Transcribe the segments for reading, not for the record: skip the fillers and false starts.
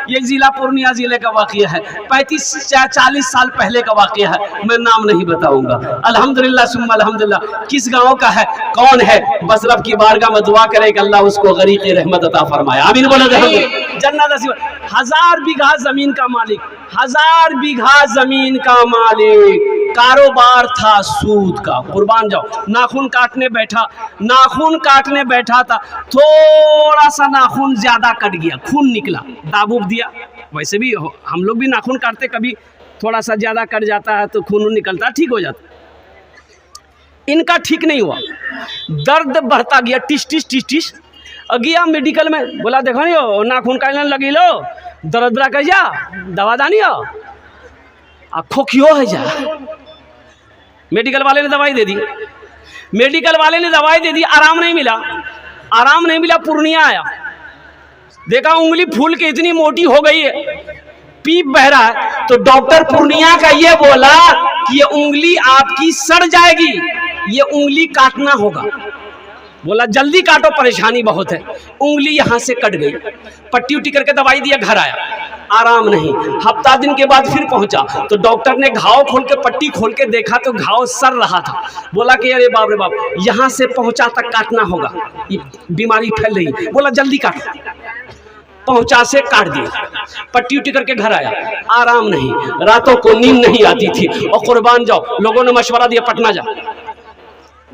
یہ ضلع پورنیہ ضلع کا واقعہ ہے، 35-40 سال پہلے کا واقعہ ہے، میں نام نہیں بتاؤں گا۔ الحمدللہ ثم الحمدللہ۔ کس گاؤں کا ہے، کون ہے، بس رب کی بارگاہ میں دعا کرے کہ اللہ اس کو غریق رحمت عطا فرمائے، آمین بولے جنت نصیب۔ 1000 بیگھہ زمین کا مالک، 1000 بیگھہ زمین کا مالک، کاروبار تھا سود کا، قربان جاؤ۔ ناخن کاٹنے بیٹھا تھا، تھوڑا سا ناخن زیادہ کٹ گیا، خون نکلا، دابوب دیا۔ ویسے بھی ہم لوگ بھی ناخن کاٹتے، کبھی تھوڑا سا زیادہ کٹ جاتا ہے تو خون نکلتا ہے، ٹھیک ہو جاتا۔ ان کا ٹھیک نہیں ہوا، درد بڑھتا گیا، ٹش ٹش ٹش ٹش گیا میڈیکل میں، بولا دیکھو نہیں ہو ناخن کاٹنے لگی لو، درد برا کہ جا دوا دانی ہو آنکھوں کیوں ہے جا۔ میڈیکل والے نے دوائی دے دی، آرام نہیں ملا، پورنیہ آیا، دیکھا انگلی پھول کے اتنی موٹی ہو گئی ہے، پیپ بہ رہا ہے، تو ڈاکٹر پورنیہ کا یہ بولا کہ یہ انگلی آپ کی سڑ جائے گی، یہ انگلی کاٹنا ہوگا۔ بولا جلدی کاٹو، پریشانی بہت ہے۔ انگلی یہاں سے کٹ گئی، پٹی اٹی کر کے دوائی دیا، گھر آیا، آرام نہیں۔ ہفتہ دن کے بعد پھر پہنچا تو ڈاکٹر نے گھاؤ کھول کے پٹی کھول کے دیکھا تو گھاؤ سر رہا تھا۔ بولا کہ ارے باپ رے باپ، یہاں سے پہنچا تک کاٹنا ہوگا، بیماری پھیل رہی، بولا جلدی کاٹو۔ پہنچا سے کاٹ دیا، پٹی اٹی کر کے گھر آیا، آرام نہیں، راتوں کو نیند نہیں آتی تھی، اور قربان جاؤ لوگوں نے مشورہ دیا پٹنہ جا۔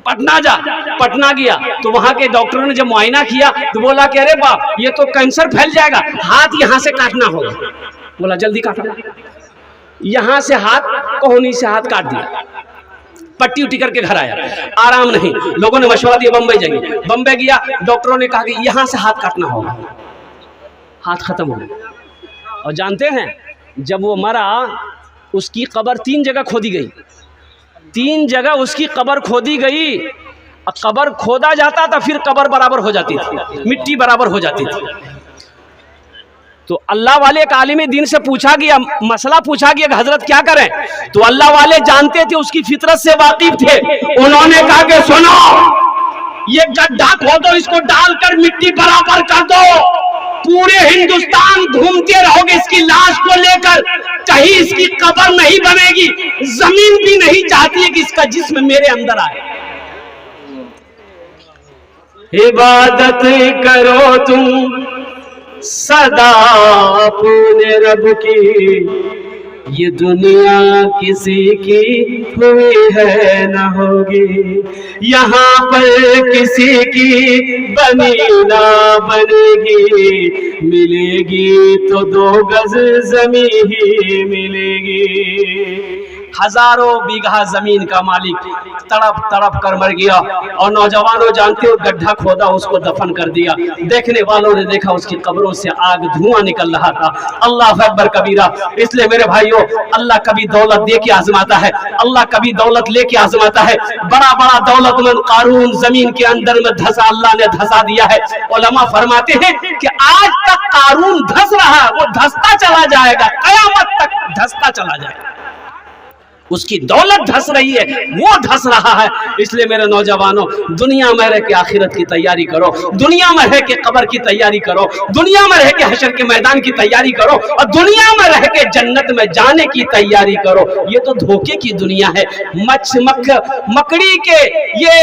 پٹنہ گیا تو وہاں کے ڈاکٹروں نے جب معائنہ کیا تو بولا کہ ارے باپ یہ تو کینسر پھیل جائے گا، ہاتھ یہاں سے کاٹنا ہوگا۔ بولا جلدی کاٹو، یہاں سے ہاتھ، کوہنی سے ہاتھ کاٹ دیا، پٹی اٹی کر کے گھر آیا، آرام نہیں، لوگوں نے مشورہ دیا بمبئی جائیے۔ بمبئی گیا، ڈاکٹروں نے کہا کہ یہاں سے ہاتھ کاٹنا ہوگا، ہاتھ ختم ہو گیا۔ اور جانتے ہیں جب وہ مرا اس کی قبر 3 جگہ کھودی گئی، 3 جگہ اس کی قبر کھودی گئی۔ قبر کھودا جاتا تھا پھر قبر برابر ہو جاتی تھی، مٹی برابر ہو جاتی تھی۔ تو اللہ والے ایک عالم دین سے پوچھا گیا، مسئلہ پوچھا گیا کہ حضرت کیا کریں، تو اللہ والے جانتے تھے، اس کی فطرت سے واقف تھے، انہوں نے کہا کہ سنو یہ گڈھا کھودو، اس کو ڈال کر مٹی برابر کر دو، پورے ہندوستان گھومتے رہو گے اس کی لاش کو لے کر، کہیں اس کی قبر نہیں بنے گی، زمین بھی نہیں چاہتی ہے کہ اس کا جسم میرے اندر آئے۔ عبادت کرو تم صدا اپنے رب کی، یہ دنیا کسی کی ہوئی ہے نہ ہوگی، یہاں پر کسی کی بنی نہ بنے گی، ملے گی تو 2 گز زمین ہی ملے گی۔ 1000 بیگھہ زمین کا مالک تڑپ تڑپ کر مر گیا، اور نوجوانوں جانتے ہو گڈھا کھودا، اس کو دفن کر دیا۔ دیکھنے والوں نے دیکھا اس کی قبروں سے آگ دھواں نکل رہا تھا۔ اللہ اکبر کبیرہ۔ اس لیے میرے بھائیوں، اللہ کبھی دولت دے کے آزماتا ہے، اللہ کبھی دولت لے کے آزماتا ہے۔ بڑا بڑا دولت مند قارون زمین کے اندر میں دھسا، اللہ نے دھسا دیا ہے۔ علماء فرماتے ہیں کہ آج تک قارون دھس رہا ہے، وہ دھستا چلا جائے گا، قیامت تک دھستا چلا جائے گا۔ اس کی دولت دھس رہی ہے، وہ دھس رہا ہے۔ اس لیے میرے نوجوانوں، دنیا میں رہ کے آخرت کی تیاری کرو، دنیا میں رہ کے قبر کی تیاری کرو، دنیا میں رہ کے حشر کے میدان کی تیاری کرو، اور دنیا میں رہ کے جنت میں جانے کی تیاری کرو۔ یہ تو دھوکے کی دنیا ہے، مکڑی کے یہ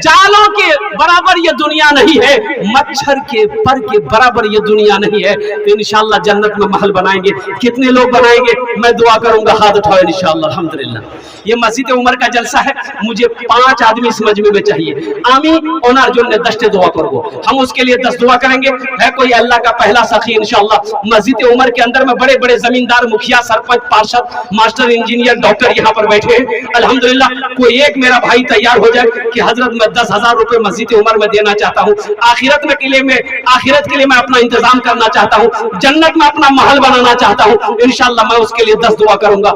جالوں کے برابر یہ دنیا نہیں ہے، مچھر کے پر کے برابر یہ دنیا نہیں ہے۔ تو انشاءاللہ جنت میں محل بنائیں گے۔ کتنے لوگ بنائیں گے؟ میں دعا کروں گا، ہاتھ اٹھاؤ انشاءاللہ۔ الحمدللہ یہ مسجد عمر کا جلسہ ہے، مجھے 5 آدمی اس مجمع میں چاہیے۔ آمین اونار جو نے دشتے دعا کرو، ہم اس کے لیے 10 دعا کریں گے۔ ہے کوئی اللہ کا پہلا سخی انشاءاللہ؟ مسجد عمر کے اندر میں بڑے بڑے زمیندار، مکھیا، سرپنچ، پارشد، ماسٹر انجینئر، ڈاکٹر یہاں پر بیٹھے ہیں الحمدللہ۔ کوئی ایک میرا بھائی تیار ہو جائے کہ حضرت میں 10,000 روپے مسجد عمر میں دینا چاہتا ہوں، آخرت کے لیے میں اپنا انتظام کرنا چاہتا ہوں، جنت میں اپنا محل بنانا چاہتا ہوں، انشاءاللہ میں اس کے لیے 10 دعا کروں گا۔